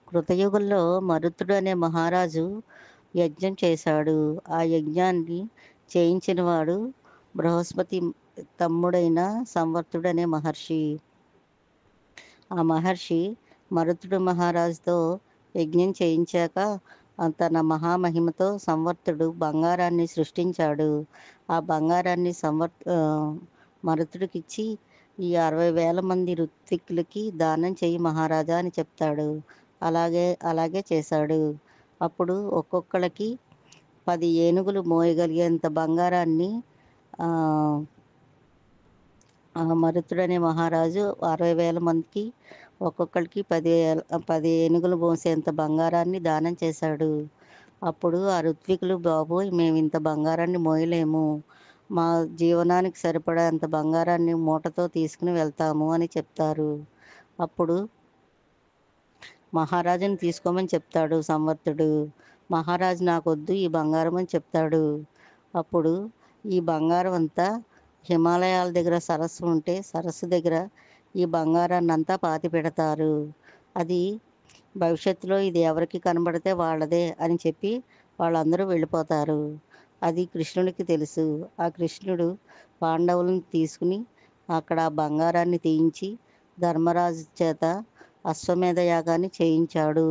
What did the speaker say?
కృతయుగంలో మరుతుడు అనే మహారాజు యజ్ఞం చేశాడు. ఆ యజ్ఞాన్ని చేయించినవాడు బృహస్పతి తమ్ముడైన సంవర్తుడు అనే మహర్షి. ఆ మహర్షి మరుతుడు మహారాజుతో యజ్ఞం చేయించాక తన మహామహిమతో సంవర్తుడు బంగారాన్ని సృష్టించాడు. ఆ బంగారాన్ని మరుతుడికిచ్చి ఈ 60,000 మంది ఋత్విక్కులకి దానం చెయ్యి మహారాజా అని చెప్తాడు. అలాగే అలాగే చేశాడు. అప్పుడు ఒక్కొక్కళ్ళకి 10 ఏనుగులు మోయగలిగేంత బంగారాన్ని ఆ, మరుతుడనే మహారాజు 60,000 మందికి ఒక్కొక్కరికి 10 ఏనుగులు మోసేంత బంగారాన్ని దానం చేశాడు. అప్పుడు ఆ ఋత్వికులు, బాబోయ్ మేము ఇంత బంగారాన్ని మోయలేము, మా జీవనానికి సరిపడా అంత బంగారాన్ని మూటతో తీసుకుని వెళ్తాము అని చెప్తారు. అప్పుడు మహారాజుని తీసుకోమని చెప్తాడు సంవర్తుడు. మహారాజు నాకొద్దు ఈ బంగారం అని చెప్తాడు. అప్పుడు ఈ బంగారం అంతా హిమాలయాల దగ్గర సరస్సు ఉంటే సరస్సు దగ్గర ఈ బంగారాన్ని అంతా పాతి పెడతారు. అది భవిష్యత్తులో ఇది ఎవరికి కనబడితే వాళ్ళదే అని చెప్పి వాళ్ళందరూ వెళ్ళిపోతారు. అది కృష్ణుడికి తెలుసు. ఆ కృష్ణుడు పాండవులను తీసుకుని అక్కడ ఆ బంగారాన్ని తీయించి ధర్మరాజు చేత అశ్వమేధ యాగాన్ని చేయించాడు.